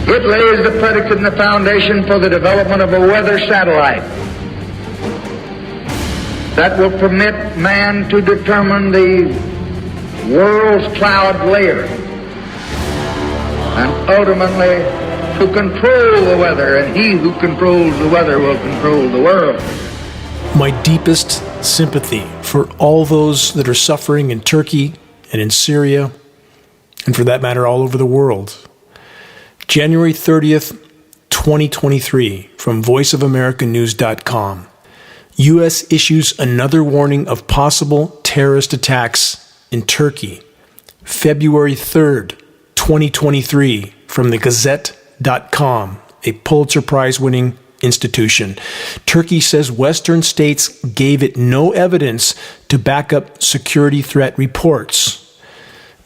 It lays the predicate and the foundation for the development of a weather satellite that will permit man to determine the world's cloud layer and ultimately to control the weather, and he who controls the weather will control the world. My deepest sympathy for all those that are suffering in Turkey and in Syria, and for that matter, all over the world. January 30th, 2023, from voiceofamericanews.com. U.S. issues another warning of possible terrorist attacks in Turkey. February 3rd, 2023, from the Gazette.com, a Pulitzer Prize-winning institution. Turkey says Western states gave it no evidence to back up security threat reports.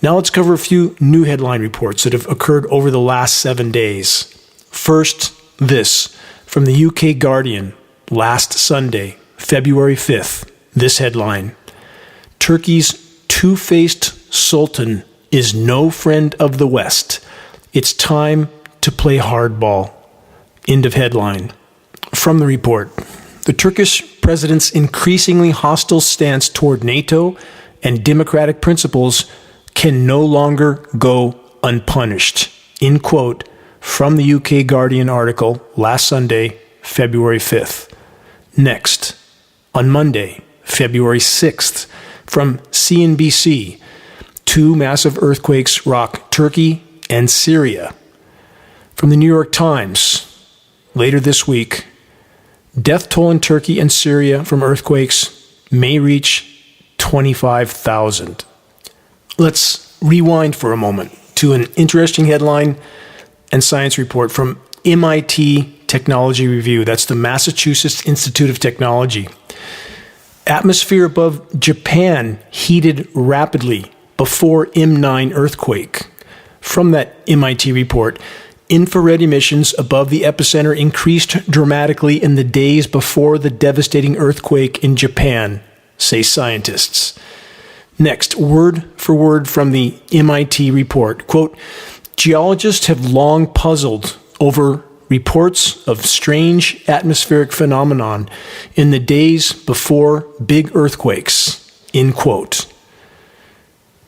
Now let's cover a few new headline reports that have occurred over the last 7 days. First, this, from the UK Guardian, last Sunday, February 5th. This headline: Turkey's two-faced sultan is no friend of the West. It's time to play hardball. End of headline. From the report, the Turkish president's increasingly hostile stance toward NATO and democratic principles can no longer go unpunished. End quote from the UK Guardian article last Sunday, February 5th. Next, on Monday, February 6th, from CNBC, two massive earthquakes rock Turkey and Syria. From the New York Times, later this week, death toll in Turkey and Syria from earthquakes may reach 25,000. Let's rewind for a moment to an interesting headline and science report from MIT Technology Review. That's the Massachusetts Institute of Technology. Atmosphere above Japan heated rapidly before M9 earthquake. From that MIT report, infrared emissions above the epicenter increased dramatically in the days before the devastating earthquake in Japan, say scientists. Next, word for word from the MIT report, quote, geologists have long puzzled over reports of strange atmospheric phenomenon in the days before big earthquakes, end quote.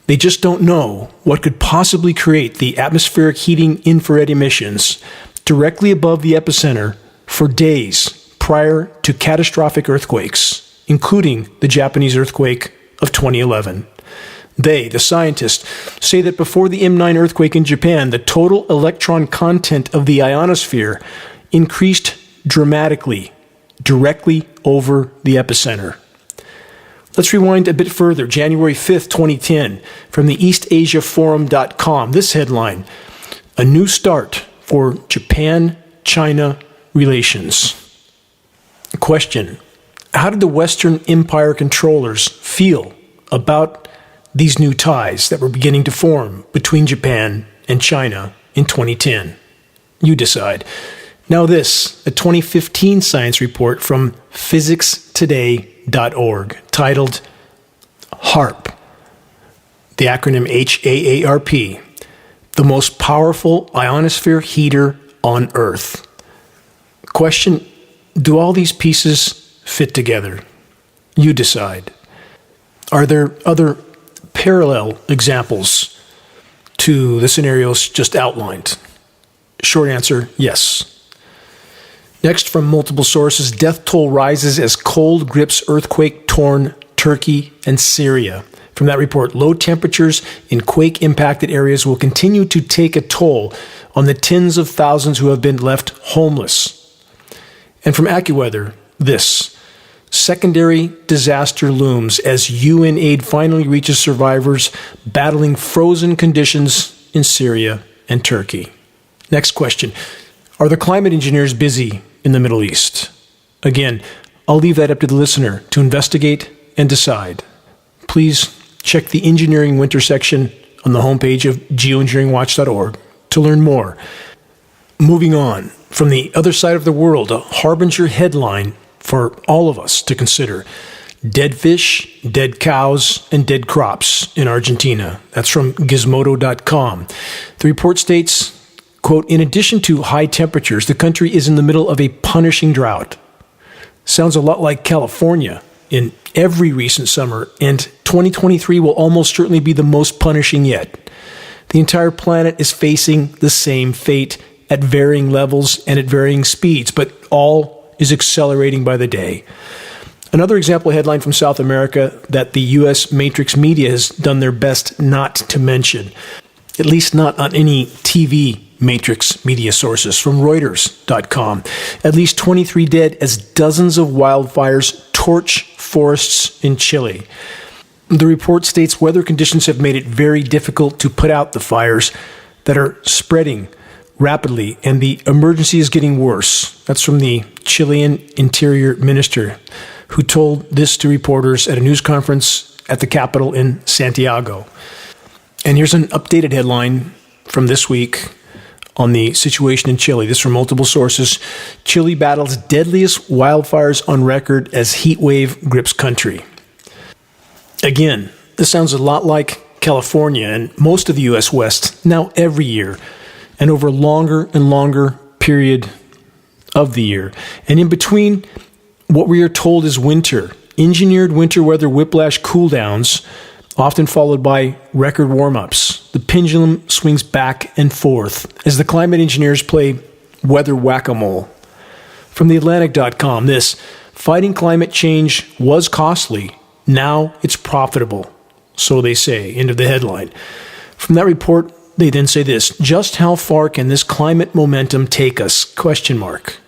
They just don't know what could possibly create the atmospheric heating infrared emissions directly above the epicenter for days prior to catastrophic earthquakes, including the Japanese earthquake of 2011. They, the scientists, say that before the M9 earthquake in Japan, the total electron content of the ionosphere increased dramatically, directly over the epicenter. Let's rewind a bit further. January 5th, 2010, from the EastAsiaForum.com. This headline: a new start for Japan-China relations. Question: how did the Western Empire controllers feel about these new ties that were beginning to form between Japan and China in 2010? You decide. Now this, a 2015 science report from physicstoday.org titled HAARP, the acronym HAARP, the most powerful ionosphere heater on Earth. Question: do all these pieces fit together? You decide. Are there other parallel examples to the scenarios just outlined? Short answer, yes. Next, from multiple sources, death toll rises as cold grips earthquake-torn Turkey and Syria. From that report, low temperatures in quake-impacted areas will continue to take a toll on the tens of thousands who have been left homeless. And from AccuWeather, this: secondary disaster looms as UN aid finally reaches survivors battling frozen conditions in Syria and Turkey. Next question: are the climate engineers busy in the Middle East? Again, I'll leave that up to the listener to investigate and decide. Please check the engineering winter section on the homepage of geoengineeringwatch.org to learn more. Moving on, from the other side of the world, a harbinger headline for all of us to consider: dead fish, dead cows, and dead crops in Argentina. That's from Gizmodo.com. The report states, Quote, in addition to high temperatures, the country is in the middle of a punishing drought. Sounds a lot like California in every recent summer, and 2023 will almost certainly be the most punishing yet. The entire planet is facing the same fate at varying levels and at varying speeds, but all is accelerating by the day. Another example headline from South America that the U.S. matrix media has done their best not to mention, at least not on any TV matrix media sources, from Reuters.com. At least 23 dead as dozens of wildfires torch forests in Chile. The report states weather conditions have made it very difficult to put out the fires that are spreading rapidly, and the emergency is getting worse. That's from the Chilean Interior Minister, who told this to reporters at a news conference at the capital in Santiago. And here's an updated headline from this week on the situation in Chile. This from multiple sources. Chile battles deadliest wildfires on record as heat wave grips country. Again, this sounds a lot like California and most of the U.S. West now every year and over longer and longer period of the year. And in between what we are told is winter, engineered winter weather whiplash cooldowns, often followed by record warm-ups. The pendulum swings back and forth as the climate engineers play weather whack-a-mole. From theatlantic.com, this, fighting climate change was costly. Now it's profitable. So they say, end of the headline. From that report, they then say this, just how far can this climate momentum take us? Question mark.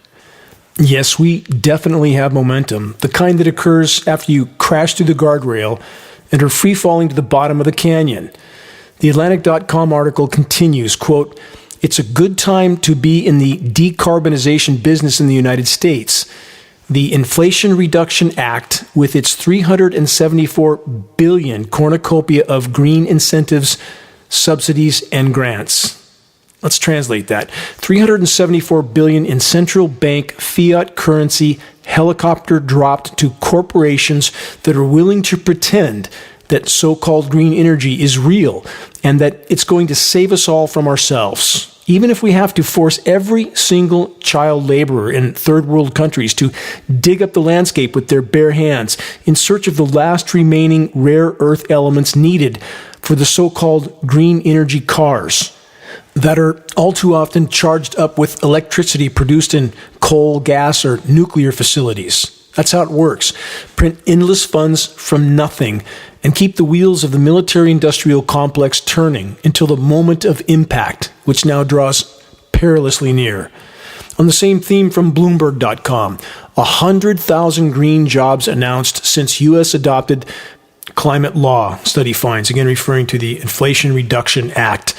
Yes, we definitely have momentum, the kind that occurs after you crash through the guardrail and are free falling to the bottom of the canyon. The Atlantic.com article continues, quote, it's a good time to be in the decarbonization business in the United States. The Inflation Reduction Act, with its $374 billion cornucopia of green incentives, subsidies, and grants. Let's translate that. $374 billion in central bank fiat currency helicopter dropped to corporations that are willing to pretend that so-called green energy is real and that it's going to save us all from ourselves, even if we have to force every single child laborer in third world countries to dig up the landscape with their bare hands in search of the last remaining rare earth elements needed for the so-called green energy cars that are all too often charged up with electricity produced in coal, gas, or nuclear facilities. That's how it works. Print endless funds from nothing and keep the wheels of the military-industrial complex turning until the moment of impact, which now draws perilously near. On the same theme from Bloomberg.com, 100,000 green jobs announced since U.S. adopted climate law, study finds, again referring to the Inflation Reduction Act.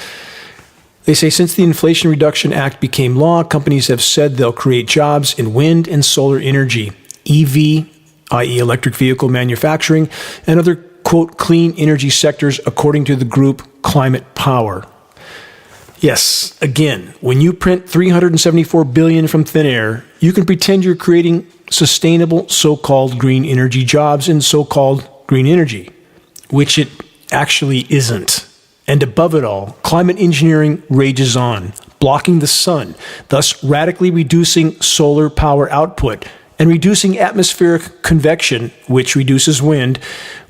They say since the Inflation Reduction Act became law, companies have said they'll create jobs in wind and solar energy, EV, i.e. electric vehicle manufacturing, and other, quote, clean energy sectors, according to the group Climate Power. Yes, again, when you print $374 billion from thin air, you can pretend you're creating sustainable so-called green energy jobs in so-called green energy, which it actually isn't. And above it all, climate engineering rages on, blocking the sun, thus radically reducing solar power output and reducing atmospheric convection, which reduces wind,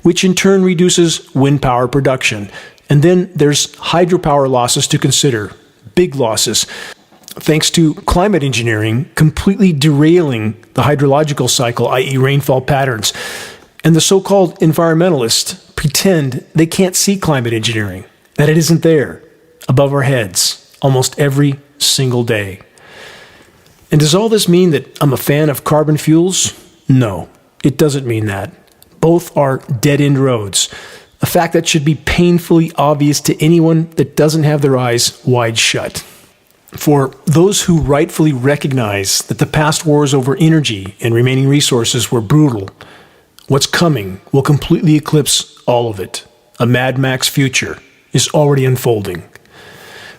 which in turn reduces wind power production. And then there's hydropower losses to consider, big losses, thanks to climate engineering completely derailing the hydrological cycle, i.e. rainfall patterns. And the so-called environmentalists pretend they can't see climate engineering, that it isn't there, above our heads, almost every single day. And does all this mean that I'm a fan of carbon fuels? No, it doesn't mean that. Both are dead-end roads, a fact that should be painfully obvious to anyone that doesn't have their eyes wide shut. For those who rightfully recognize that the past wars over energy and remaining resources were brutal, what's coming will completely eclipse all of it. A Mad Max future is already unfolding.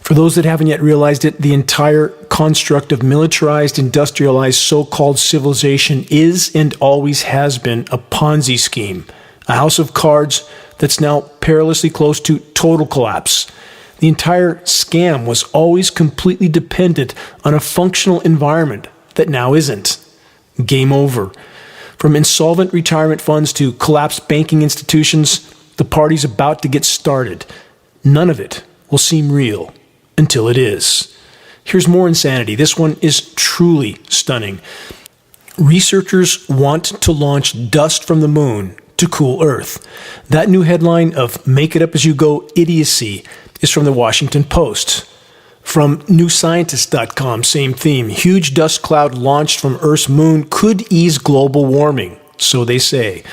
For those that haven't yet realized it, the entire construct of militarized, industrialized, so-called civilization is and always has been a Ponzi scheme, a house of cards that's now perilously close to total collapse. The entire scam was always completely dependent on a functional environment that now isn't. Game over. From insolvent retirement funds to collapsed banking institutions, the party's about to get started. None of it will seem real until it is. Here's more insanity. This one is truly stunning. Researchers want to launch dust from the moon to cool Earth. That new headline of "Make it up as you go idiocy" is from the Washington Post. From newscientist.com, same theme. Huge dust cloud launched from Earth's moon could ease global warming, so they say.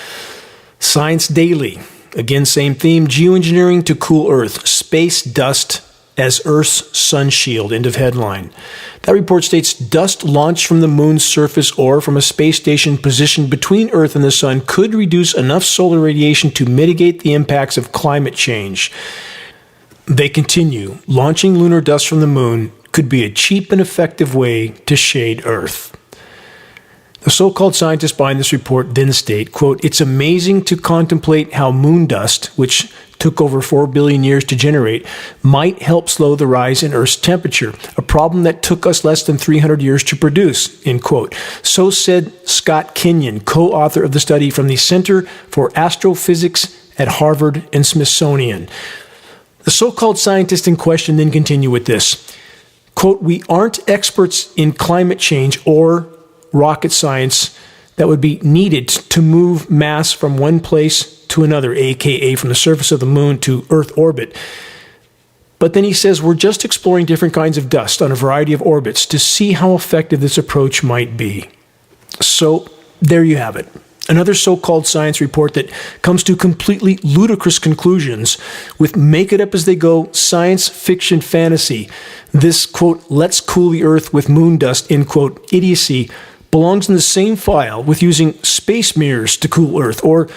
Science Daily, again, same theme. Geoengineering to cool Earth. Space dust as Earth's sun shield. End of headline. That report states dust launched from the moon's surface or from a space station positioned between Earth and the sun could reduce enough solar radiation to mitigate the impacts of climate change. They continue, launching lunar dust from the moon could be a cheap and effective way to shade Earth. The so-called scientists behind this report then state, quote, "It's amazing to contemplate how moon dust, which took over 4 billion years to generate, might help slow the rise in Earth's temperature, a problem that took us less than 300 years to produce," end quote. So said Scott Kenyon, co-author of the study from the Center for Astrophysics at Harvard and Smithsonian. The so-called scientists in question then continue with this, quote, "We aren't experts in climate change or rocket science that would be needed to move mass from one place to another, aka from the surface of the moon to Earth orbit." But then he says, "We're just exploring different kinds of dust on a variety of orbits to see how effective this approach might be." So there you have it. Another so-called science report that comes to completely ludicrous conclusions with make-it-up-as-they-go science fiction fantasy. This, quote, "let's cool the Earth with moon dust," end quote, idiocy belongs in the same file with using space mirrors to cool Earth or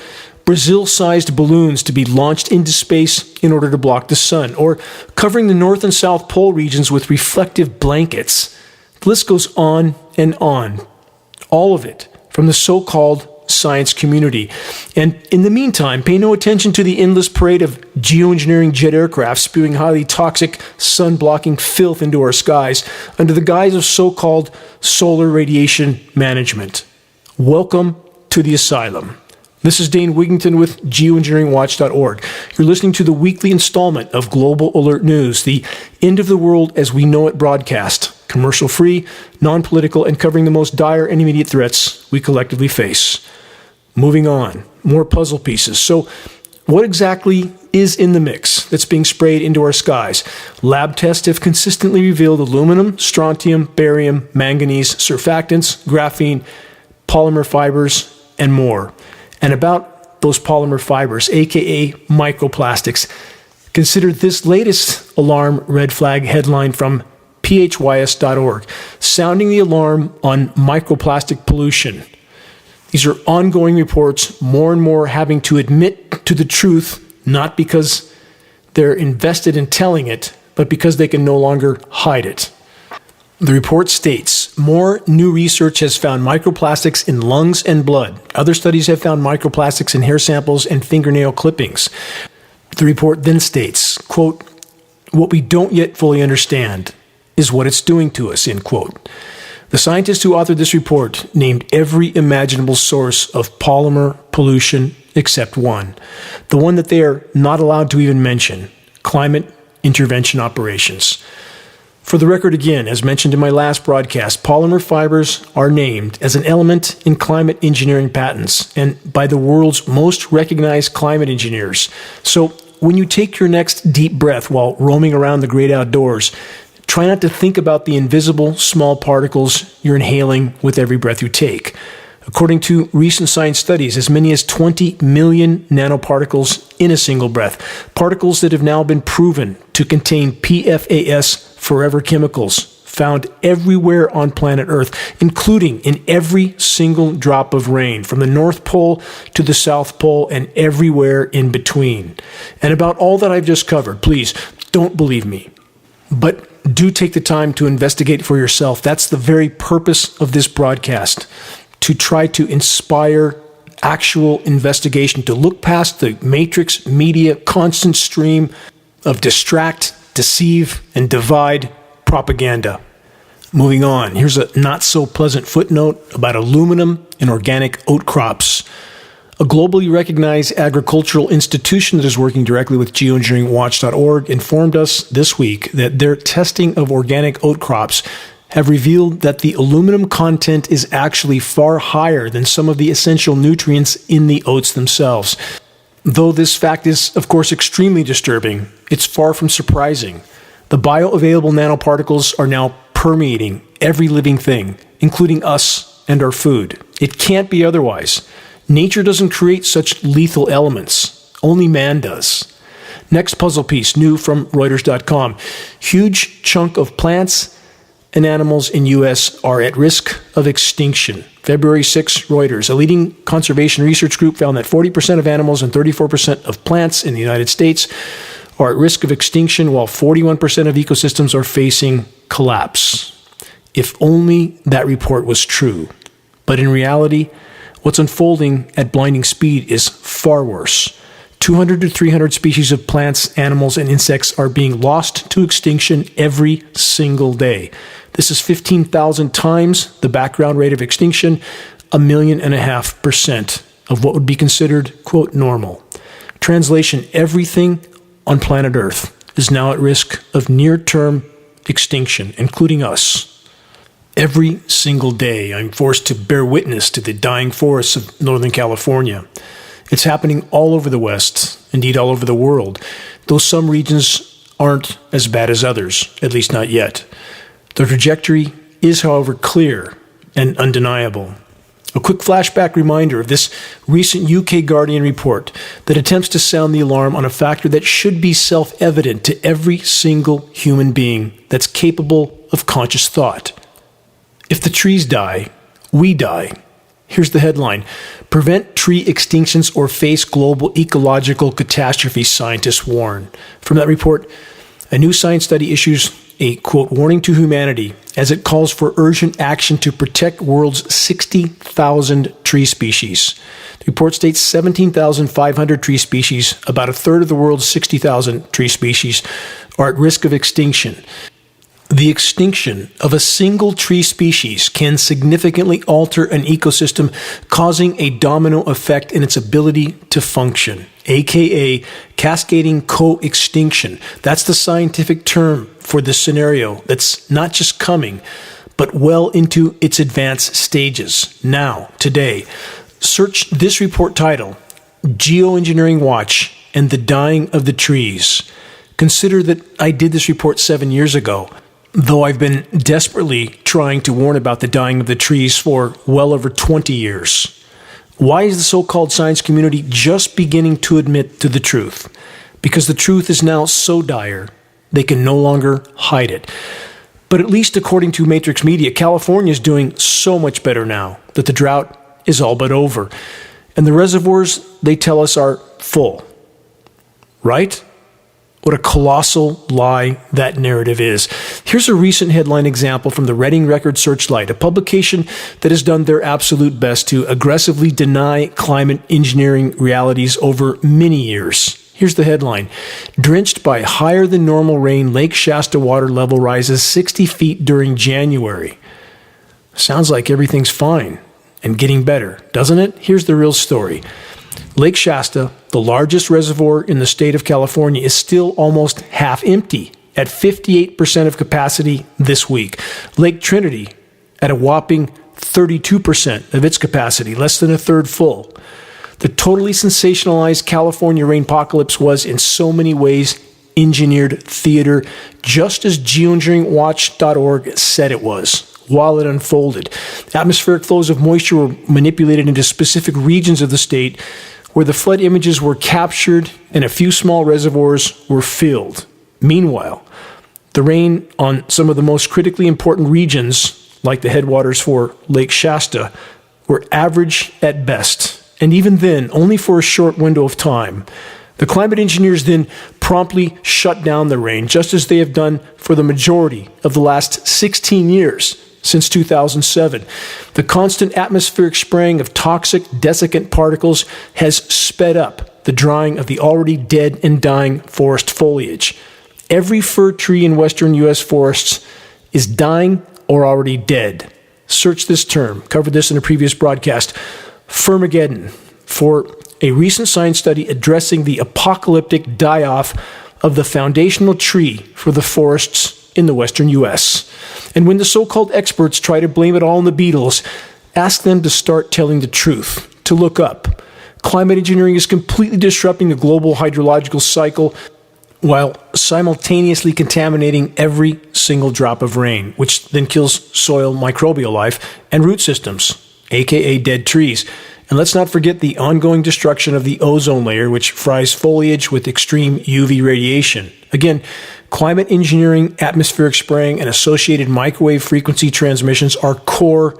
Brazil-sized balloons to be launched into space in order to block the sun, or covering the North and South Pole regions with reflective blankets. The list goes on and on. All of it from the so-called science community. And in the meantime, pay no attention to the endless parade of geoengineering jet aircraft spewing highly toxic, sun-blocking filth into our skies under the guise of so-called solar radiation management. Welcome to the asylum. This is Dane Wigington with geoengineeringwatch.org. You're listening to the weekly installment of Global Alert News, the end of the world as we know it broadcast. Commercial-free, non-political, and covering the most dire and immediate threats we collectively face. Moving on, more puzzle pieces. So what exactly is in the mix that's being sprayed into our skies? Lab tests have consistently revealed aluminum, strontium, barium, manganese, surfactants, graphene, polymer fibers, and more. And about those polymer fibers, aka microplastics, consider this latest alarm red flag headline from phys.org, sounding the alarm on microplastic pollution. These are ongoing reports, more and more having to admit to the truth, not because they're invested in telling it, but because they can no longer hide it. The report states, more new research has found microplastics in lungs and blood. Other studies have found microplastics in hair samples and fingernail clippings. The report then states, quote, "What we don't yet fully understand is what it's doing to us," end quote. The scientists who authored this report named every imaginable source of polymer pollution except one, the one that they are not allowed to even mention, climate intervention operations. For the record again, as mentioned in my last broadcast, polymer fibers are named as an element in climate engineering patents and by the world's most recognized climate engineers. So when you take your next deep breath while roaming around the great outdoors, try not to think about the invisible small particles you're inhaling with every breath you take. According to recent science studies, as many as 20 million nanoparticles in a single breath, particles that have now been proven to contain PFAS, forever chemicals, found everywhere on planet Earth, including in every single drop of rain, from the North Pole to the South Pole and everywhere in between. And about all that I've just covered, please don't believe me, but do take the time to investigate for yourself. That's the very purpose of this broadcast, to try to inspire actual investigation, to look past the matrix media constant stream of distract deceive, and divide propaganda. Moving on, here's a not-so-pleasant footnote about aluminum and organic oat crops. A globally recognized agricultural institution that is working directly with Geoengineeringwatch.org informed us this week that their testing of organic oat crops have revealed that the aluminum content is actually far higher than some of the essential nutrients in the oats themselves. Though this fact is, of course, extremely disturbing, it's far from surprising. The bioavailable nanoparticles are now permeating every living thing, including us and our food. It can't be otherwise. Nature doesn't create such lethal elements. Only man does. Next puzzle piece, new from Reuters.com. Huge chunk of plants and animals in U.S. are at risk of extinction. February 6, Reuters. A leading conservation research group found that 40% of animals and 34% of plants in the United States are at risk of extinction, while 41% of ecosystems are facing collapse. If only that report was true. But in reality, what's unfolding at blinding speed is far worse. 200 to 300 species of plants, animals, and insects are being lost to extinction every single day. This is 15,000 times the background rate of extinction, 1.5 million of what would be considered, quote, normal. Translation, everything on planet Earth is now at risk of near-term extinction, including us. Every single day, I'm forced to bear witness to the dying forests of Northern California. It's happening all over the West, indeed all over the world, though some regions aren't as bad as others, at least not yet. The trajectory is, however, clear and undeniable. A quick flashback reminder of this recent UK Guardian report that attempts to sound the alarm on a factor that should be self-evident to every single human being that's capable of conscious thought. If the trees die, we die. Here's the headline. Prevent tree extinctions or face global ecological catastrophe, scientists warn. From that report, a new science study issues a, quote, warning to humanity as it calls for urgent action to protect world's 60,000 tree species. The report states 17,500 tree species, about a third of the world's 60,000 tree species, are at risk of extinction. The extinction of a single tree species can significantly alter an ecosystem, causing a domino effect in its ability to function, aka cascading co-extinction. That's the scientific term for this scenario that's not just coming, but well into its advanced stages. Now, today, search this report title, Geoengineering Watch and the Dying of the Trees. Consider that I did this report 7 years ago. Though I've been desperately trying to warn about the dying of the trees for well over 20 years. Why is the so-called science community just beginning to admit to the truth? Because the truth is now so dire, they can no longer hide it. But at least according to Matrix Media, California is doing so much better now that the drought is all but over. And the reservoirs, they tell us, are full. Right? What a colossal lie that narrative is. Here's a recent headline example from the Reading Record Searchlight, a publication that has done their absolute best to aggressively deny climate engineering realities over many years. Here's the headline. Drenched by higher than normal rain, Lake Shasta water level rises 60 feet during January. Sounds like everything's fine and getting better, doesn't it? Here's the real story. Lake Shasta, the largest reservoir in the state of California, is still almost half empty at 58% of capacity this week. Lake Trinity at a whopping 32% of its capacity, less than a third full. The totally sensationalized California rainpocalypse was in so many ways engineered theater, just as Geoengineeringwatch.org said it was. While it unfolded, atmospheric flows of moisture were manipulated into specific regions of the state where the flood images were captured and a few small reservoirs were filled. Meanwhile, the rain on some of the most critically important regions, like the headwaters for Lake Shasta, were average at best, and even then, only for a short window of time. The climate engineers then promptly shut down the rain, just as they have done for the majority of the last 16 years. Since 2007. The constant atmospheric spraying of toxic desiccant particles has sped up the drying of the already dead and dying forest foliage. Every fir tree in western U.S. forests is dying or already dead. Search this term, covered this in a previous broadcast, Firmageddon, for a recent science study addressing the apocalyptic die-off of the foundational tree for the forests in the western U.S. And when the so-called experts try to blame it all on the beetles, ask them to start telling the truth, to look up. Climate engineering is completely disrupting the global hydrological cycle while simultaneously contaminating every single drop of rain, which then kills soil microbial life and root systems, aka dead trees. And let's not forget the ongoing destruction of the ozone layer, which fries foliage with extreme UV radiation. Again, climate engineering, atmospheric spraying, and associated microwave frequency transmissions are core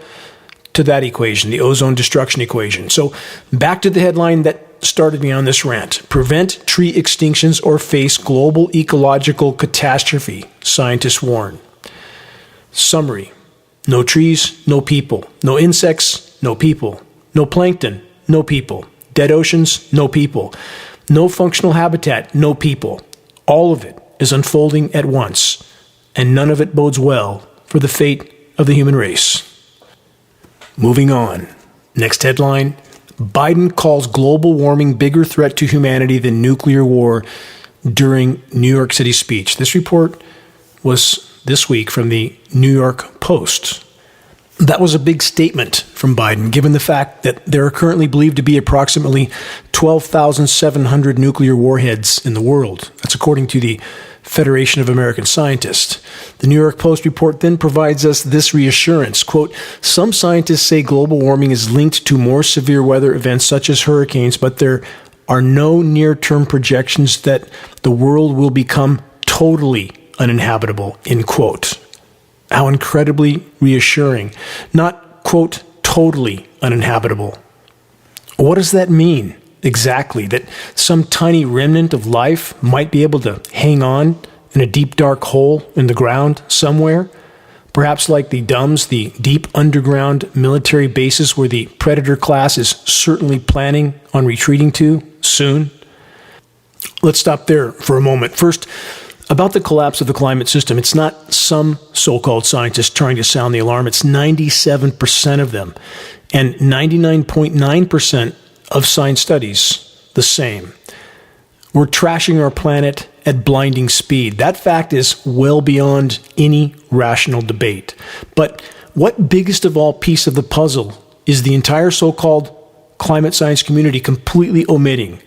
to that equation, the ozone destruction equation. So back to the headline that started me on this rant. Prevent tree extinctions or face global ecological catastrophe, scientists warn. Summary: no trees, no people. No insects, no people. No plankton, no people. Dead oceans, no people. No functional habitat, no people. All of it is unfolding at once, and none of it bodes well for the fate of the human race. Moving on. Next headline: Biden calls global warming bigger threat to humanity than nuclear war during New York City speech. This report was this week from the New York Post. That was a big statement from Biden, given the fact that there are currently believed to be approximately 12,700 nuclear warheads in the world. That's according to the Federation of American Scientists. The New York Post report then provides us this reassurance, quote, some scientists say global warming is linked to more severe weather events such as hurricanes, but there are no near-term projections that the world will become totally uninhabitable, end quote. How incredibly reassuring. Not, quote, totally uninhabitable. What does that mean? Exactly, that some tiny remnant of life might be able to hang on in a deep dark hole in the ground somewhere, perhaps like the DUMBs, the deep underground military bases where the Predator class is certainly planning on retreating to soon. Let's stop there for a moment. First, about the collapse of the climate system, it's not some so-called scientists trying to sound the alarm, it's 97% of them, and 99.9% of science studies the same. We're trashing our planet at blinding speed. That fact is well beyond any rational debate. But what biggest of all piece of the puzzle is the entire so-called climate science community completely omitting?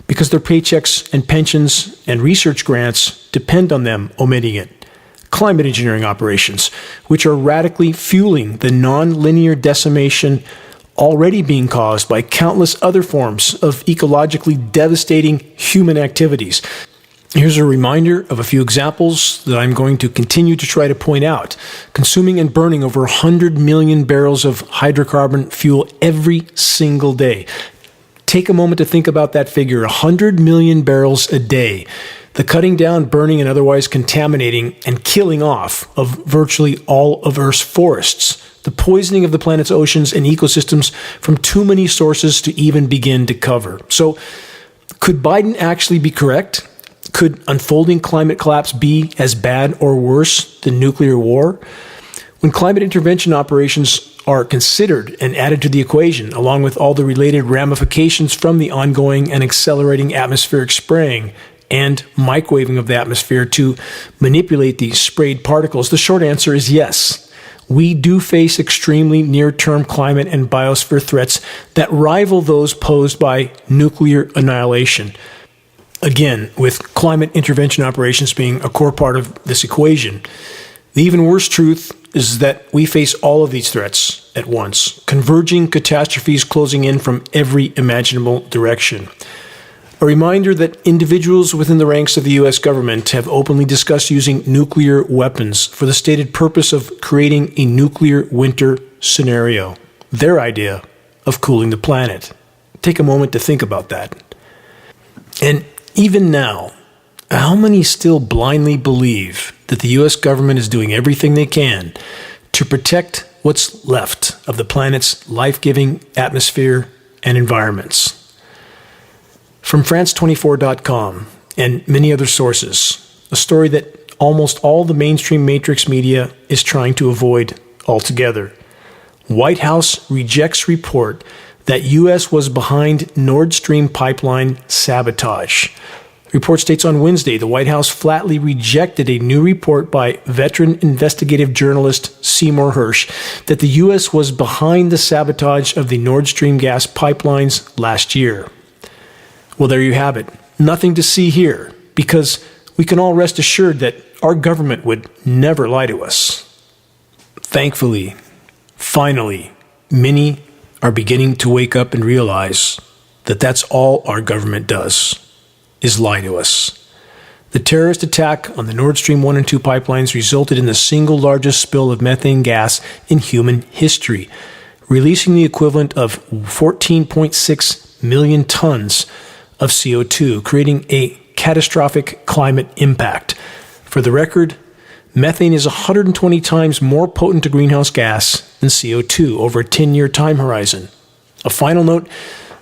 Because their paychecks and pensions and research grants depend on them omitting it. Climate engineering operations, which are radically fueling the non-linear decimation already being caused by countless other forms of ecologically devastating human activities. Here's a reminder of a few examples that I'm going to continue to try to point out. Consuming and burning over 100 million barrels of hydrocarbon fuel every single day. Take a moment to think about that figure, 100 million barrels a day. The cutting down, burning, and otherwise contaminating and killing off of virtually all of Earth's forests. The poisoning of the planet's oceans and ecosystems from too many sources to even begin to cover. So, could Biden actually be correct? Could unfolding climate collapse be as bad or worse than nuclear war? When climate intervention operations are considered and added to the equation, along with all the related ramifications from the ongoing and accelerating atmospheric spraying and microwaving of the atmosphere to manipulate the sprayed particles, the short answer is yes. We do face extremely near-term climate and biosphere threats that rival those posed by nuclear annihilation. Again, with climate intervention operations being a core part of this equation. The even worse truth is that we face all of these threats at once, converging catastrophes closing in from every imaginable direction. A reminder that individuals within the ranks of the U.S. government have openly discussed using nuclear weapons for the stated purpose of creating a nuclear winter scenario, their idea of cooling the planet. Take a moment to think about that. And even now, how many still blindly believe that the U.S. government is doing everything they can to protect what's left of the planet's life-giving atmosphere and environments? From France24.com and many other sources, a story that almost all the mainstream matrix media is trying to avoid altogether. White House rejects report that U.S. was behind Nord Stream pipeline sabotage. Report states on Wednesday the White House flatly rejected a new report by veteran investigative journalist Seymour Hersh that the U.S. was behind the sabotage of the Nord Stream gas pipelines last year. Well, there you have it. Nothing to see here, because we can all rest assured that our government would never lie to us. Thankfully, finally, many are beginning to wake up and realize that that's all our government does, is lie to us. The terrorist attack on the Nord Stream 1 and 2 pipelines resulted in the single largest spill of methane gas in human history, releasing the equivalent of 14.6 million tons of CO2, creating a catastrophic climate impact. For the record, methane is 120 times more potent a greenhouse gas than CO2 over a 10-year time horizon. A final note,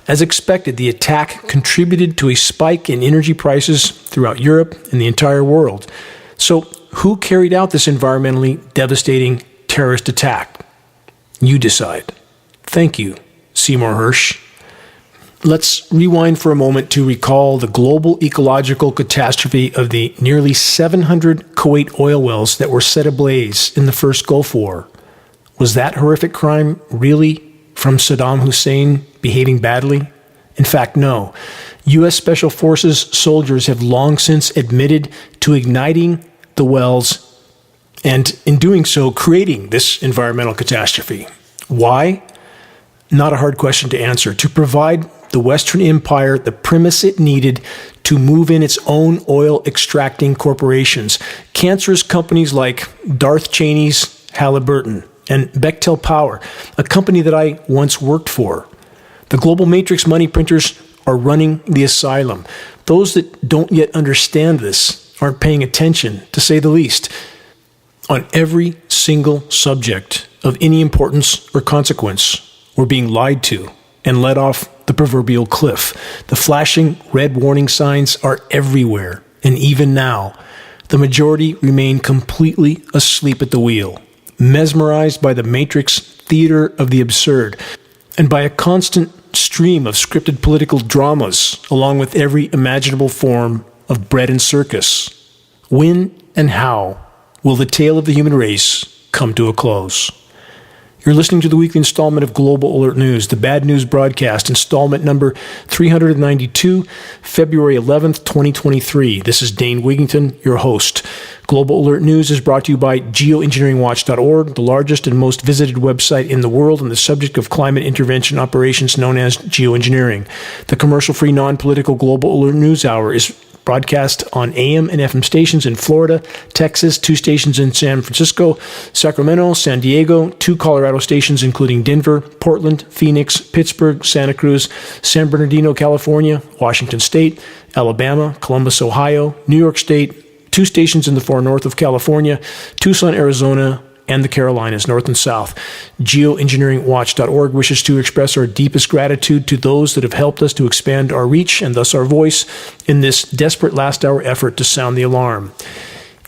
as expected, the attack contributed to a spike in energy prices throughout Europe and the entire world. So, who carried out this environmentally devastating terrorist attack? You decide. Thank you, Seymour Hersh. Let's rewind for a moment to recall the global ecological catastrophe of the nearly 700 Kuwait oil wells that were set ablaze in the first Gulf War. Was that horrific crime really from Saddam Hussein behaving badly? In fact, no. U.S. Special Forces soldiers have long since admitted to igniting the wells and, in doing so, creating this environmental catastrophe. Why? Not a hard question to answer. To provide the Western Empire the premise it needed to move in its own oil extracting corporations, cancerous companies like Darth Cheney's Halliburton and Bechtel Power, a company that I once worked for. The global matrix money printers are running the asylum. Those that don't yet understand this aren't paying attention, to say the least. On every single subject of any importance or consequence, we're being lied to and led off the proverbial cliff. The flashing red warning signs are everywhere, and even now, the majority remain completely asleep at the wheel, mesmerized by the matrix theater of the absurd, and by a constant stream of scripted political dramas, along with every imaginable form of bread and circus. When and how will the tale of the human race come to a close? You're listening to the weekly installment of Global Alert News, the Bad News Broadcast, installment number 392, February 11th, 2023. This is Dane Wigington, your host. Global Alert News is brought to you by Geoengineeringwatch.org, the largest and most visited website in the world on the subject of climate intervention operations known as geoengineering. The commercial-free, non-political Global Alert News Hour is broadcast on AM and FM stations in Florida, Texas, 2 stations in San Francisco, Sacramento, San Diego, 2 Colorado stations including Denver, Portland, Phoenix, Pittsburgh, Santa Cruz, San Bernardino, California, Washington State, Alabama, Columbus, Ohio, New York State, 2 stations in the far north of California, Tucson, Arizona, and the Carolinas, north and south. Geoengineeringwatch.org wishes to express our deepest gratitude to those that have helped us to expand our reach and thus our voice in this desperate last-hour effort to sound the alarm.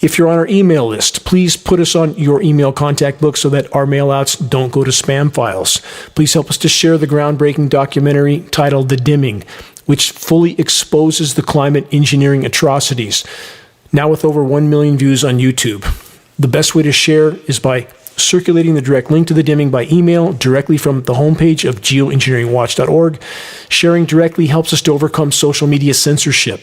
If you're on our email list, please put us on your email contact book so that our mailouts don't go to spam files. Please help us to share the groundbreaking documentary titled The Dimming, which fully exposes the climate engineering atrocities, now with over 1 million views on YouTube. The best way to share is by circulating the direct link to The Dimming by email directly from the homepage of geoengineeringwatch.org. Sharing directly helps us to overcome social media censorship.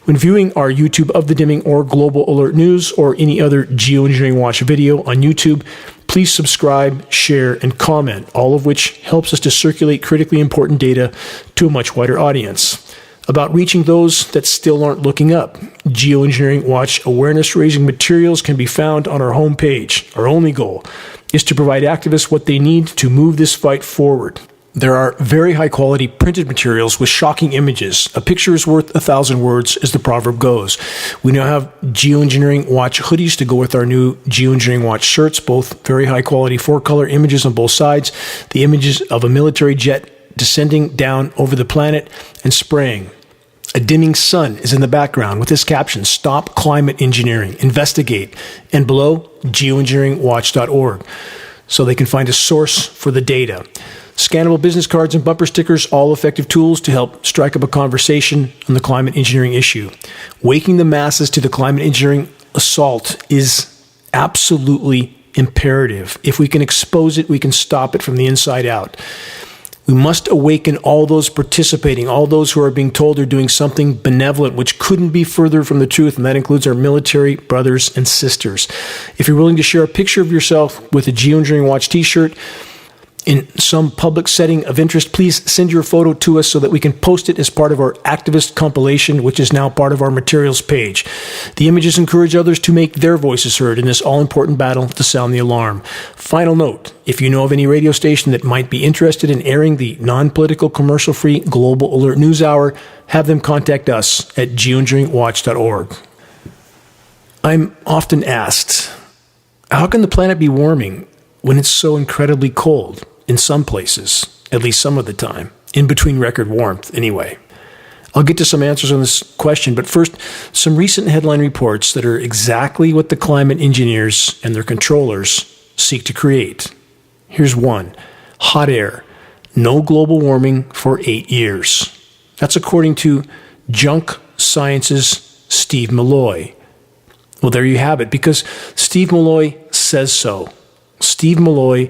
When viewing our YouTube of The Dimming or Global Alert News or any other Geoengineering Watch video on YouTube, please subscribe, share, and comment, all of which helps us to circulate critically important data to a much wider audience. About reaching those that still aren't looking up, Geoengineering Watch awareness-raising materials can be found on our homepage. Our only goal is to provide activists what they need to move this fight forward. There are very high-quality printed materials with shocking images. A picture is worth 1,000 words, as the proverb goes. We now have Geoengineering Watch hoodies to go with our new Geoengineering Watch shirts, both very high-quality 4-color images on both sides. The images of a military jet descending down over the planet and spraying A dimming sun is in the background with this caption, "Stop Climate Engineering, Investigate," and below, geoengineeringwatch.org, so they can find a source for the data. Scannable business cards and bumper stickers, all effective tools to help strike up a conversation on the climate engineering issue. Waking the masses to the climate engineering assault is absolutely imperative. If we can expose it, we can stop it from the inside out. We must awaken all those participating, all those who are being told they're doing something benevolent, which couldn't be further from the truth, and that includes our military brothers and sisters. If you're willing to share a picture of yourself with a Geoengineering Watch t-shirt in some public setting of interest, please send your photo to us so that we can post it as part of our activist compilation, which is now part of our materials page. The images encourage others to make their voices heard in this all-important battle to sound the alarm. Final note, if you know of any radio station that might be interested in airing the non-political, commercial-free Global Alert News Hour, have them contact us at geoengineeringwatch.org. I'm often asked, how can the planet be warming when it's so incredibly cold? In some places, at least some of the time, in between record warmth anyway. I'll get to some answers on this question, but first, some recent headline reports that are exactly what the climate engineers and their controllers seek to create. Here's one. Hot air. No global warming for 8 years. That's according to Junk Science's Steve Malloy. Well, there you have it, because Steve Malloy says so. Steve Malloy,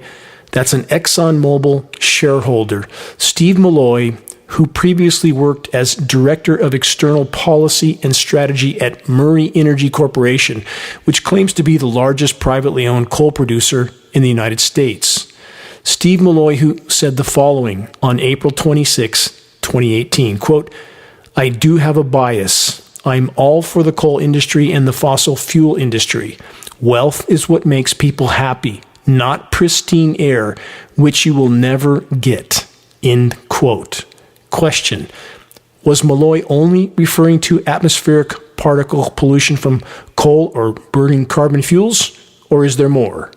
that's an ExxonMobil shareholder. Steve Malloy, who previously worked as Director of External Policy and Strategy at Murray Energy Corporation, which claims to be the largest privately owned coal producer in the United States. Steve Malloy, who said the following on April 26, 2018, quote, "I do have a bias. I'm all for the coal industry and the fossil fuel industry. Wealth is what makes people happy, not pristine air, which you will never get." End quote. Question. Was Malloy only referring to atmospheric particle pollution from coal or burning carbon fuels, or is there more?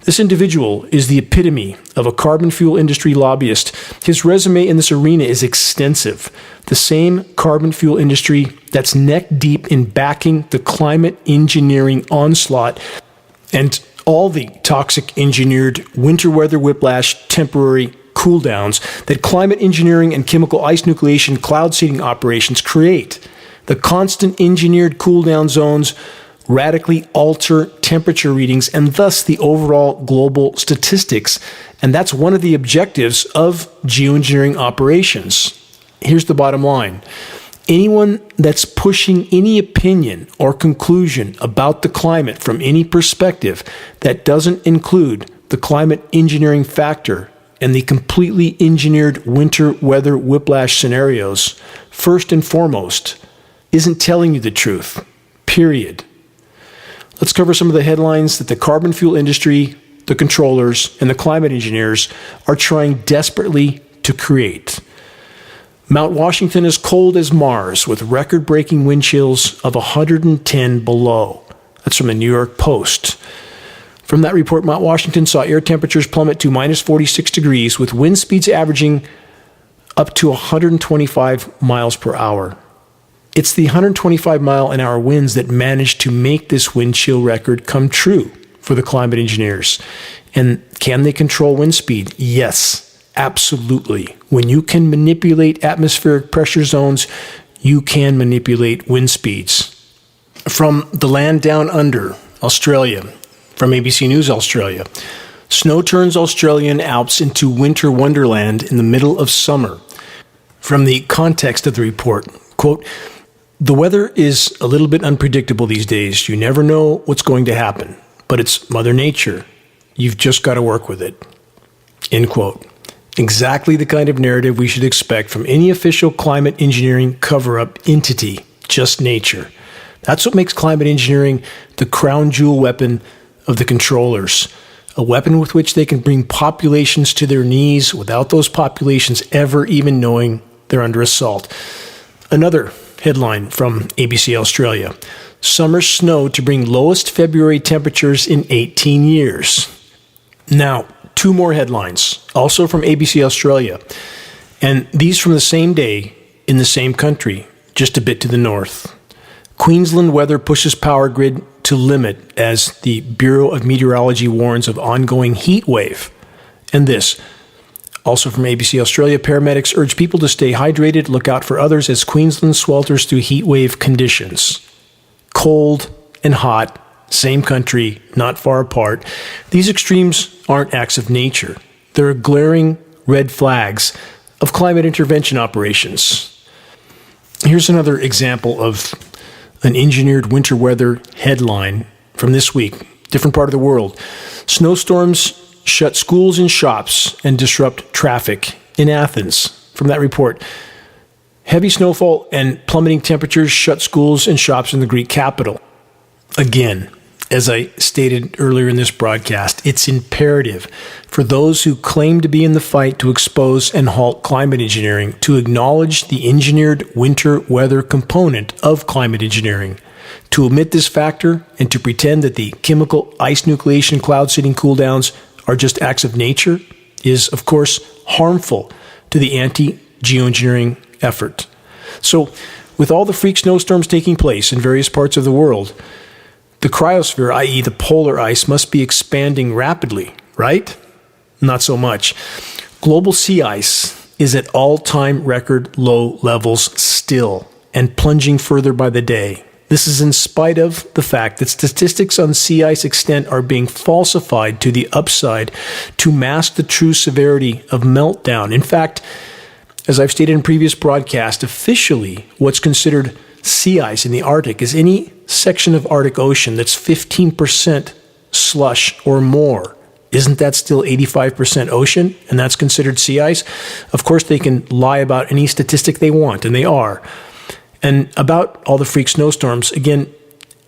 This individual is the epitome of a carbon fuel industry lobbyist. His resume in this arena is extensive. The same carbon fuel industry that's neck deep in backing the climate engineering onslaught and all the toxic engineered winter weather whiplash temporary cool downs that climate engineering and chemical ice nucleation cloud seeding operations create. The constant engineered cool down zones radically alter temperature readings and thus the overall global statistics. And that's one of the objectives of geoengineering operations. Here's the bottom line. Anyone that's pushing any opinion or conclusion about the climate from any perspective that doesn't include the climate engineering factor and the completely engineered winter weather whiplash scenarios, first and foremost, isn't telling you the truth, period. Let's cover some of the headlines that the carbon fuel industry, the controllers, and the climate engineers are trying desperately to create. Mount Washington is cold as Mars with record-breaking wind chills of 110 below. That's from the New York Post. From that report, Mount Washington saw air temperatures plummet to minus 46 degrees with wind speeds averaging up to 125 miles per hour. It's the 125-mile-an-hour winds that managed to make this wind chill record come true for the climate engineers. And can they control wind speed? Yes, absolutely. When you can manipulate atmospheric pressure zones, you can manipulate wind speeds. From the land down under, Australia, from ABC News Australia, snow turns Australian Alps into winter wonderland in the middle of summer. From the context of the report, quote, "The weather is a little bit unpredictable these days. You never know what's going to happen, but it's Mother Nature. You've just got to work with it." End quote. Exactly the kind of narrative we should expect from any official climate engineering cover-up entity, just nature. That's what makes climate engineering the crown jewel weapon of the controllers, a weapon with which they can bring populations to their knees without those populations ever even knowing they're under assault. Another headline from ABC Australia. Summer snow to bring lowest February temperatures in 18 years. Now, two more headlines, also from ABC Australia, and these from the same day in the same country. just a bit to the north. Queensland weather pushes power grid to limit as the Bureau of Meteorology warns of ongoing heat wave. And this, also from ABC Australia, paramedics urge people to stay hydrated, look out for others as Queensland swelters through heat wave conditions. Cold and hot, same country, not far apart. These extremes aren't acts of nature. They're glaring red flags of climate intervention operations. Here's another example of an engineered winter weather headline from this week, different part of the world. Snowstorms shut schools and shops and disrupt traffic in Athens. From that report, heavy snowfall and plummeting temperatures shut schools and shops in the Greek capital. Again, as I stated earlier in this broadcast, it's imperative for those who claim to be in the fight to expose and halt climate engineering to acknowledge the engineered winter weather component of climate engineering. To omit this factor and to pretend that the chemical ice nucleation, cloud seeding, cooldowns are just acts of nature is, of course, harmful to the anti-geoengineering effort. So, with all the freak snowstorms taking place in various parts of the world, the cryosphere, i.e. the polar ice, must be expanding rapidly, right? Not so much. Global sea ice is at all-time record low levels still and plunging further by the day. This is in spite of the fact that statistics on sea ice extent are being falsified to the upside to mask the true severity of meltdown. In fact, as I've stated in previous broadcasts, officially what's considered sea ice in the Arctic is any section of Arctic Ocean that's 15% slush or more. Isn't that still 85% ocean? And that's considered sea ice? Of course, they can lie about any statistic they want, and they are. And about all the freak snowstorms, again,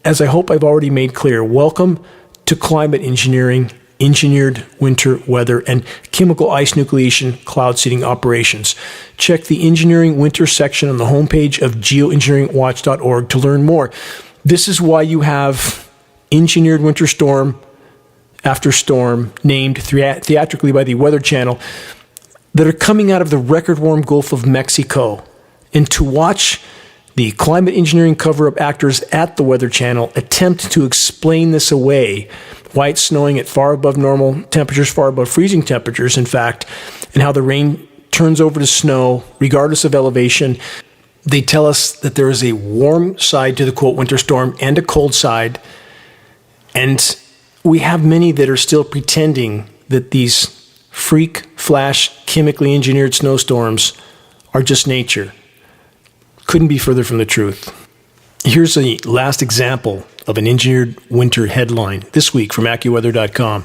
as I hope I've already made clear, welcome to climate engineering, engineered winter weather, and chemical ice nucleation cloud seeding operations. Check the engineering winter section on the homepage of geoengineeringwatch.org to learn more. This is why you have engineered winter storm after storm named theatrically by the Weather Channel that are coming out of the record warm Gulf of Mexico. And to watch the climate engineering cover-up actors at the Weather Channel attempt to explain this away, why it's snowing at far above normal temperatures, far above freezing temperatures, in fact, and how the rain turns over to snow regardless of elevation. They tell us that there is a warm side to the, quote, winter storm and a cold side. And we have many that are still pretending that these freak, flash, chemically engineered snowstorms are just nature. Couldn't be further from the truth. Here's a last example of an engineered winter headline this week from AccuWeather.com.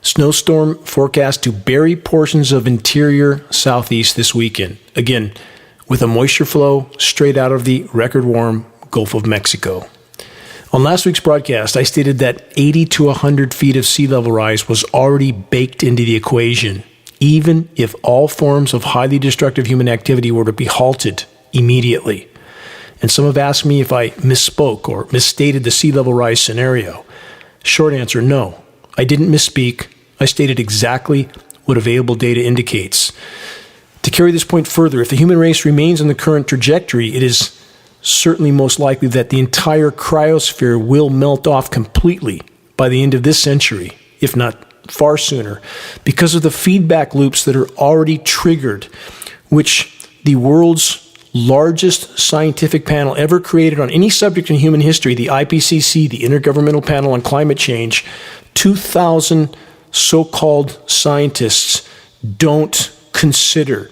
Snowstorm forecast to bury portions of interior southeast this weekend. Again, with a moisture flow straight out of the record warm Gulf of Mexico. On last week's broadcast, I stated that 80 to 100 feet of sea level rise was already baked into the equation, even if all forms of highly destructive human activity were to be halted immediately. And some have asked me if I misspoke or misstated the sea level rise scenario. Short answer, no. I didn't misspeak. I stated exactly what available data indicates. To carry this point further, if the human race remains on the current trajectory, it is certainly most likely that the entire cryosphere will melt off completely by the end of this century, if not far sooner, because of the feedback loops that are already triggered, which the world's largest scientific panel ever created on any subject in human history, the IPCC, the Intergovernmental Panel on Climate Change, 2,000 so-called scientists don't consider.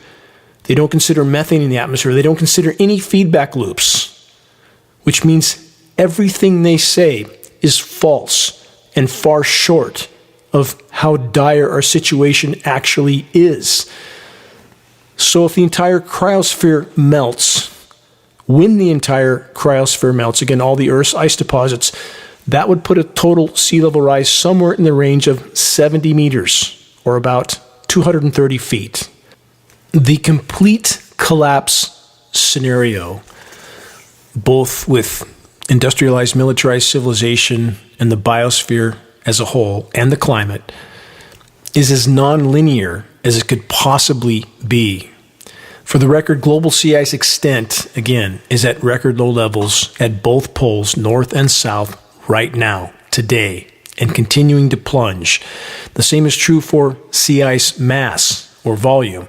They don't consider methane in the atmosphere. They don't consider any feedback loops, which means everything they say is false and far short of how dire our situation actually is. So if the entire cryosphere melts, when the entire cryosphere melts, again, all the Earth's ice deposits, that would put a total sea level rise somewhere in the range of 70 meters, or about 230 feet. The complete collapse scenario, both with industrialized, militarized civilization and the biosphere as a whole, and the climate, is as non-linear as it could possibly be. For the record, global sea ice extent, again, is at record low levels at both poles, north and south, right now, today, and continuing to plunge. The same is true for sea ice mass or volume,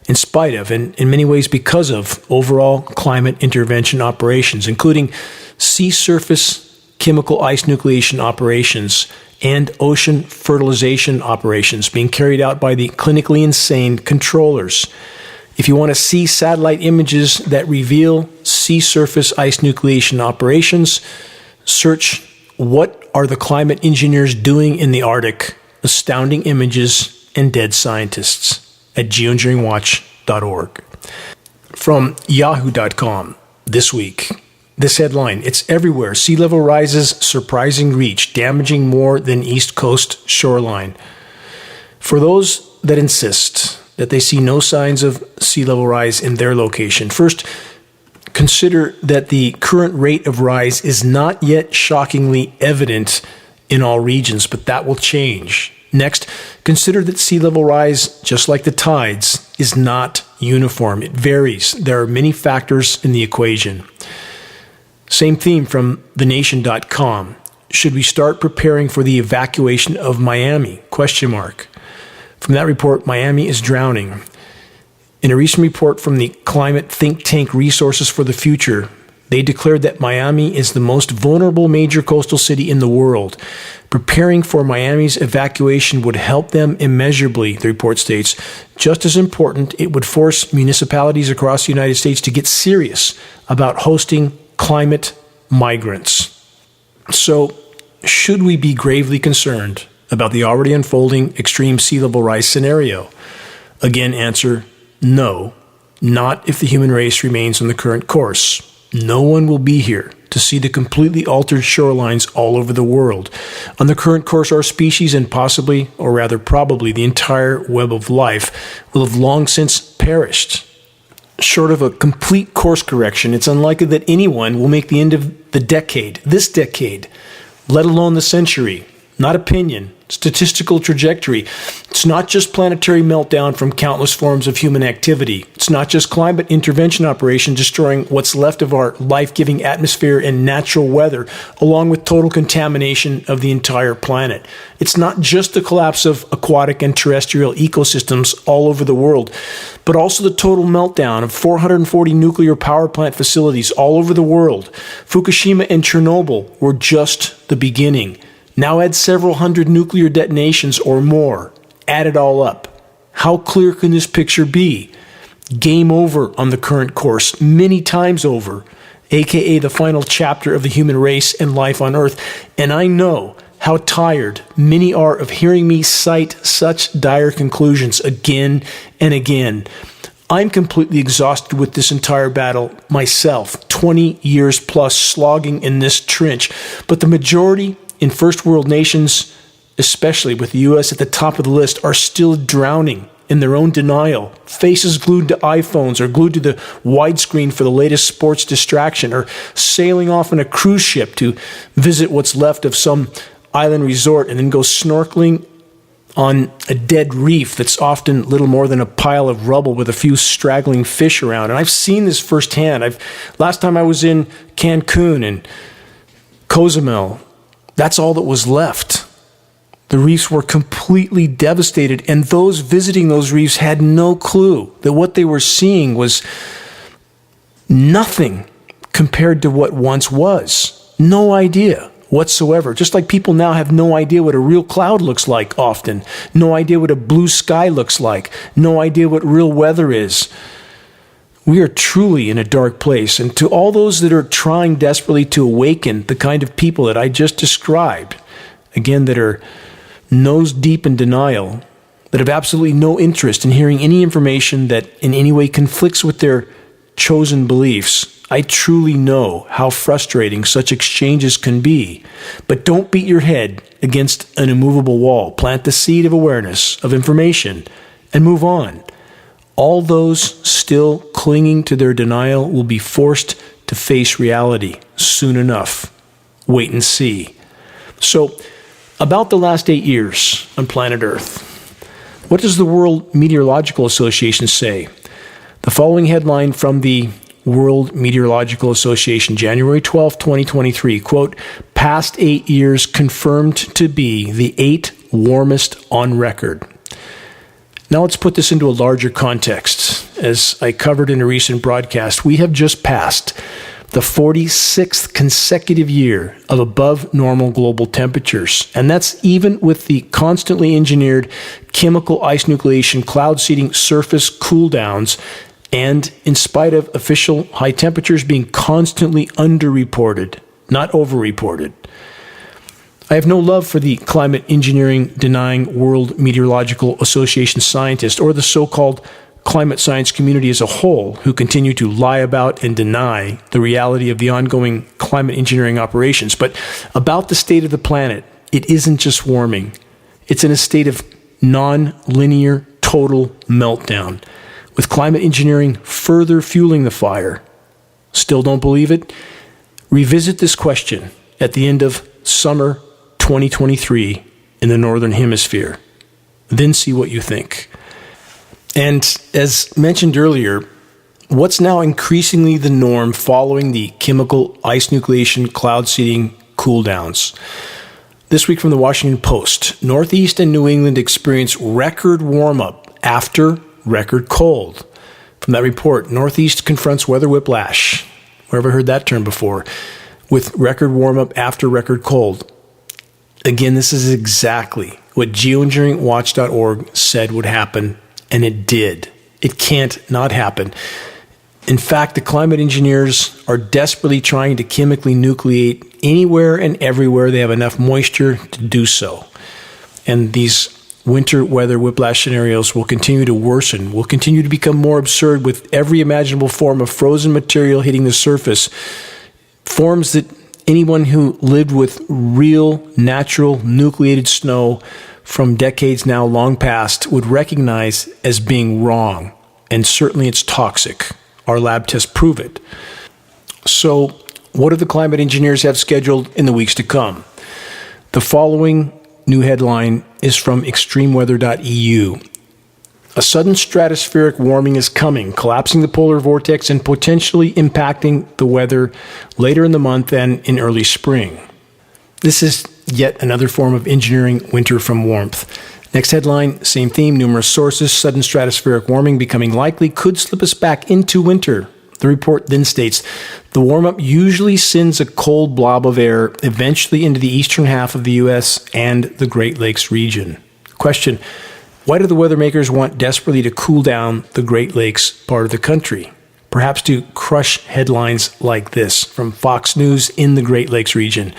in spite of, and in many ways because of, overall climate intervention operations, including sea surface chemical ice nucleation operations and ocean fertilization operations being carried out by the clinically insane controllers. If you want to see satellite images that reveal sea surface ice nucleation operations, search "What are the climate engineers doing in the Arctic? Astounding images and dead scientists" at geoengineeringwatch.org. From yahoo.com this week, this headline: "It's everywhere. Sea level rises, surprising reach, damaging more than East Coast shoreline." For those that insist that they see no signs of sea level rise in their location, first, consider that the current rate of rise is not yet shockingly evident in all regions, but that will change. Next, consider that sea level rise, just like the tides, is not uniform. It varies. There are many factors in the equation. Same theme from thenation.com. Should we start preparing for the evacuation of Miami? Question mark. From that report, Miami is drowning. In a recent report from the climate think tank Resources for the Future, they declared that Miami is the most vulnerable major coastal city in the world. Preparing for Miami's evacuation would help them immeasurably, the report states. Just as important, it would force municipalities across the United States to get serious about hosting climate migrants. So, should we be gravely concerned about the already unfolding extreme sea level rise scenario? Again, answer: no, not if the human race remains on the current course. No one will be here to see the completely altered shorelines all over the world. On the current course, our species and possibly, or rather probably, the entire web of life will have long since perished. Short of a complete course correction, it's unlikely that anyone will make the end of the decade, this decade, let alone the century. Not opinion, statistical trajectory. It's not just planetary meltdown from countless forms of human activity. It's not just climate intervention operation destroying what's left of our life-giving atmosphere and natural weather, along with total contamination of the entire planet. It's not just the collapse of aquatic and terrestrial ecosystems all over the world, but also the total meltdown of 440 nuclear power plant facilities all over the world. Fukushima and Chernobyl were just the beginning. Now add several hundred nuclear detonations or more. Add it all up. How clear can this picture be? Game over on the current course, many times over, aka the final chapter of the human race and life on Earth. And I know how tired many are of hearing me cite such dire conclusions again and again. I'm completely exhausted with this entire battle myself, 20 years plus slogging in this trench. But the majority in first world nations, especially with the U.S. at the top of the list, are still drowning in their own denial, faces glued to iPhones or glued to the widescreen for the latest sports distraction, or sailing off on a cruise ship to visit what's left of some island resort and then go snorkeling on a dead reef that's often little more than a pile of rubble with a few straggling fish around. And I've seen this firsthand. Last time I was in Cancun and Cozumel, that's all that was left. The reefs were completely devastated, and those visiting those reefs had no clue that what they were seeing was nothing compared to what once was. No idea whatsoever. Just like people now have no idea what a real cloud looks like often. No idea what a blue sky looks like. No idea what real weather is. We are truly in a dark place, and to all those that are trying desperately to awaken the kind of people that I just described, again, that are nose deep in denial, that have absolutely no interest in hearing any information that in any way conflicts with their chosen beliefs, I truly know how frustrating such exchanges can be. But don't beat your head against an immovable wall. Plant the seed of awareness, of information, and move on. All those still clinging to their denial will be forced to face reality soon enough. Wait and see. So, about the last 8 years on planet Earth, what does the World Meteorological Association say? The following headline from the World Meteorological Association, January 12, 2023, quote, past 8 years confirmed to be the 8th warmest on record. Now let's put this into a larger context. As I covered in a recent broadcast, we have just passed the 46th consecutive year of above normal global temperatures. And that's even with the constantly engineered chemical ice nucleation, cloud seeding, surface cool downs, and in spite of official high temperatures being constantly underreported, not overreported. I have no love for the climate engineering denying World Meteorological Association scientists or the so-called climate science community as a whole who continue to lie about and deny the reality of the ongoing climate engineering operations. But about the state of the planet, it isn't just warming. It's in a state of non-linear total meltdown, with climate engineering further fueling the fire. Still don't believe it? Revisit this question at the end of summer 2023 in the Northern Hemisphere. Then see what you think. And as mentioned earlier, what's now increasingly the norm following the chemical ice nucleation, cloud seeding, cool downs? This week from the Washington Post, Northeast and New England experience record warm-up after record cold. From that report, Northeast confronts weather whiplash. Where have I heard that term before? With record warm-up after record cold. Again, this is exactly what Geoengineeringwatch.org said would happen, and it did. It can't not happen. In fact, the climate engineers are desperately trying to chemically nucleate anywhere and everywhere they have enough moisture to do so. And these winter weather whiplash scenarios will continue to worsen, will continue to become more absurd with every imaginable form of frozen material hitting the surface, forms that anyone who lived with real, natural, nucleated snow from decades now long past would recognize as being wrong, and certainly it's toxic. Our lab tests prove it. So, what do the climate engineers have scheduled in the weeks to come? The following new headline is from extremeweather.eu. A sudden stratospheric warming is coming, collapsing the polar vortex and potentially impacting the weather later in the month and in early spring. This is yet another form of engineering winter from warmth. Next headline, same theme, numerous sources, sudden stratospheric warming becoming likely could slip us back into winter. The report then states, the warm-up usually sends a cold blob of air eventually into the eastern half of the U.S. and the Great Lakes region. Question, why do the weather makers want desperately to cool down the Great Lakes part of the country? Perhaps to crush headlines like this from Fox News in the Great Lakes region.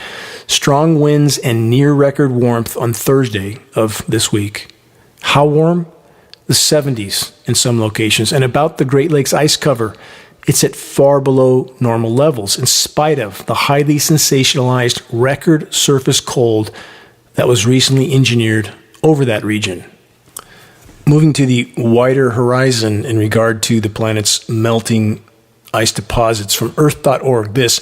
Strong winds and near-record warmth on Thursday of this week. How warm? The 70s in some locations. And about the Great Lakes ice cover, it's at far below normal levels in spite of the highly sensationalized record surface cold that was recently engineered over that region. Moving to the wider horizon in regard to the planet's melting ice deposits, from earth.org, this,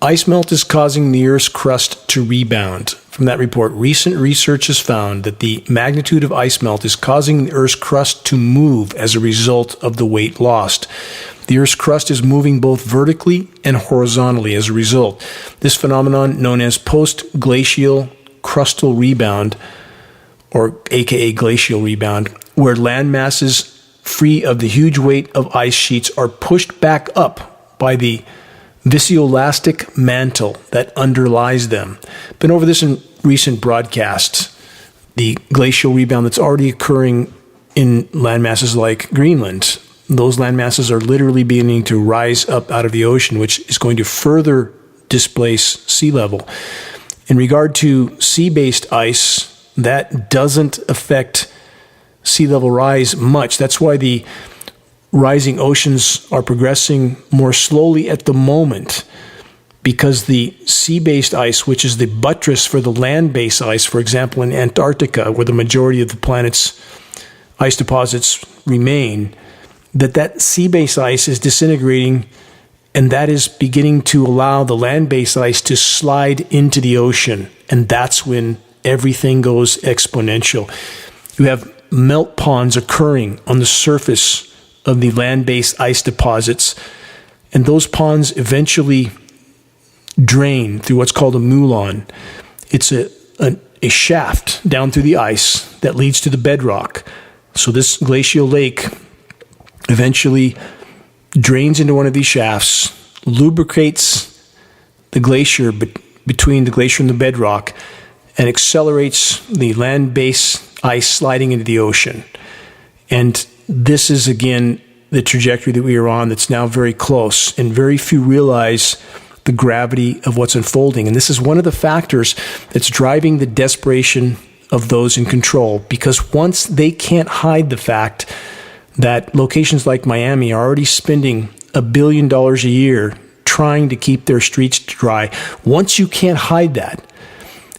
ice melt is causing the Earth's crust to rebound. From that report, recent research has found that the magnitude of ice melt is causing the Earth's crust to move as a result of the weight lost. The Earth's crust is moving both vertically and horizontally as a result. This phenomenon, known as post-glacial crustal rebound, or aka glacial rebound, where land masses free of the huge weight of ice sheets are pushed back up by the viscoelastic mantle that underlies them. Been over this in recent broadcasts. The glacial rebound that's already occurring in land masses like Greenland. Those land masses are literally beginning to rise up out of the ocean, which is going to further displace sea level. In regard to sea-based ice, that doesn't affect sea level rise much. That's why the rising oceans are progressing more slowly at the moment, because the sea-based ice, which is the buttress for the land-based ice, for example, in Antarctica, where the majority of the planet's ice deposits remain, that sea-based ice is disintegrating, and that is beginning to allow the land-based ice to slide into the ocean, and that's when everything goes exponential. You have melt ponds occurring on the surface of the land-based ice deposits, and those ponds eventually drain through what's called a moulin. It's a shaft down through the ice that leads to the bedrock. So this glacial lake eventually drains into one of these shafts, lubricates the glacier between the glacier and the bedrock, and accelerates the land-based ice sliding into the ocean. And this is, again, the trajectory that we are on that's now very close, and very few realize the gravity of what's unfolding. And this is one of the factors that's driving the desperation of those in control, because once they can't hide the fact that locations like Miami are already spending $1 billion a year trying to keep their streets dry, once you can't hide that,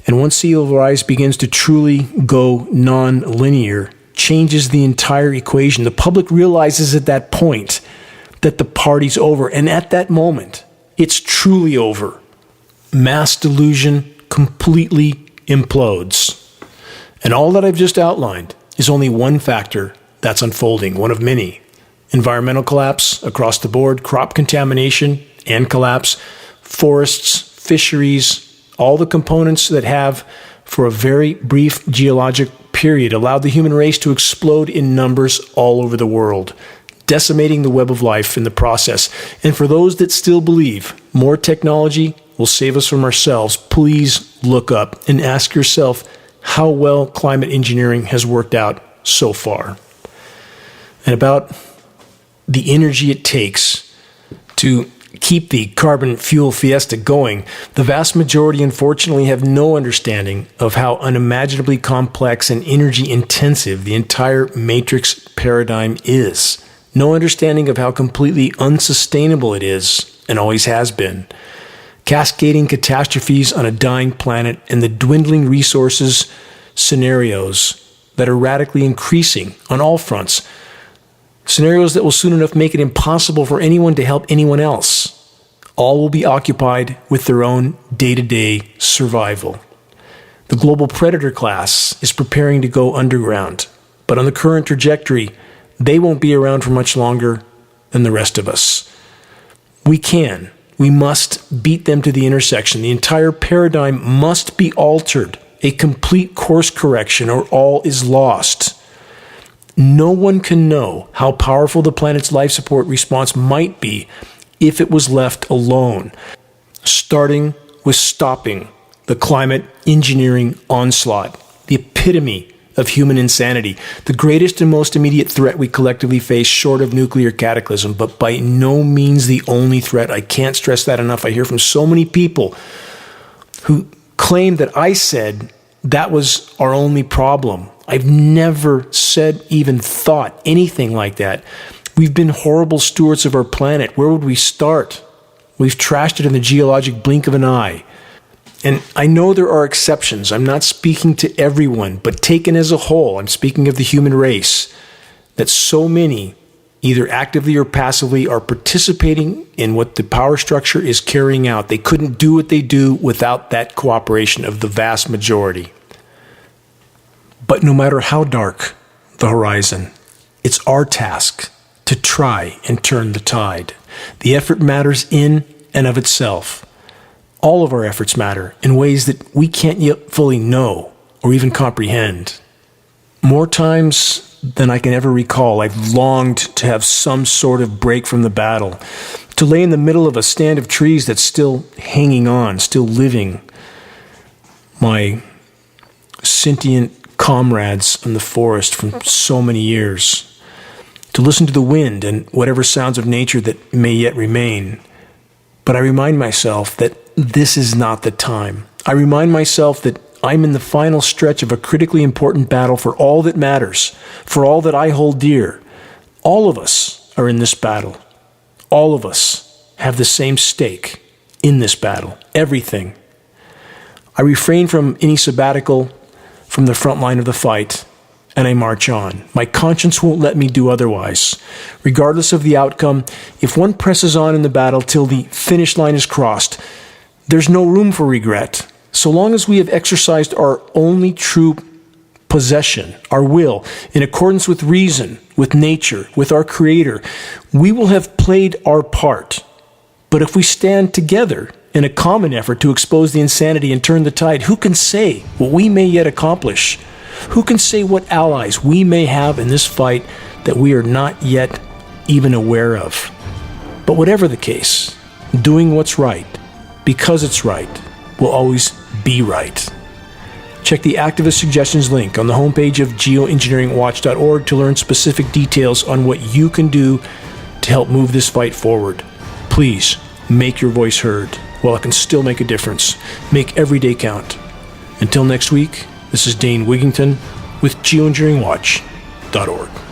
and once sea level rise begins to truly go non-linear, changes the entire equation. The public realizes at that point that the party's over, and at that moment, it's truly over. Mass delusion completely implodes. And all that I've just outlined is only one factor that's unfolding, one of many. Environmental collapse across the board, crop contamination and collapse, forests, fisheries, all the components that have, for a very brief geologic period, allowed the human race to explode in numbers all over the world, decimating the web of life in the process. And for those that still believe more technology will save us from ourselves, please look up and ask yourself how well climate engineering has worked out so far, and about the energy it takes to keep the carbon fuel fiesta going. The vast majority, unfortunately, have no understanding of how unimaginably complex and energy intensive the entire matrix paradigm is. No understanding of how completely unsustainable it is and always has been. Cascading catastrophes on a dying planet and the dwindling resources scenarios that are radically increasing on all fronts. Scenarios that will soon enough make it impossible for anyone to help anyone else. All will be occupied with their own day-to-day survival. The global predator class is preparing to go underground, but on the current trajectory, they won't be around for much longer than the rest of us. We must beat them to the intersection. The entire paradigm must be altered, a complete course correction, or all is lost. No one can know how powerful the planet's life support response might be if it was left alone, starting with stopping the climate engineering onslaught, the epitome of human insanity, the greatest and most immediate threat we collectively face short of nuclear cataclysm, but by no means the only threat. I can't stress that enough. I hear from so many people who claim that I said that was our only problem. I've never said, even thought anything like that. We've been horrible stewards of our planet. Where would we start? We've trashed it in the geologic blink of an eye. And I know there are exceptions. I'm not speaking to everyone, but taken as a whole, I'm speaking of the human race, that so many, either actively or passively, are participating in what the power structure is carrying out. They couldn't do what they do without that cooperation of the vast majority. But no matter how dark the horizon, it's our task to try and turn the tide. The effort matters in and of itself. All of our efforts matter in ways that we can't yet fully know or even comprehend. More times than I can ever recall, I've longed to have some sort of break from the battle, to lay in the middle of a stand of trees that's still hanging on, still living. My sentient comrades in the forest from so many years, to listen to the wind and whatever sounds of nature that may yet remain. But I remind myself that this is not the time. I remind myself that I'm in the final stretch of a critically important battle for all that matters, for all that I hold dear. All of us are in this battle. All of us have the same stake in this battle. Everything. I refrain from any sabbatical from the front line of the fight, and I march on. My conscience won't let me do otherwise. Regardless of the outcome, if one presses on in the battle till the finish line is crossed, there's no room for regret. So long as we have exercised our only true possession, our will, in accordance with reason, with nature, with our Creator, we will have played our part. But if we stand together in a common effort to expose the insanity and turn the tide, who can say what we may yet accomplish? Who can say what allies we may have in this fight that we are not yet even aware of? But whatever the case, doing what's right, because it's right, will always be right. Check the activist suggestions link on the homepage of geoengineeringwatch.org to learn specific details on what you can do to help move this fight forward. Please make your voice heard while it can still make a difference. Make every day count. Until next week, this is Dane Wigington with geoengineeringwatch.org.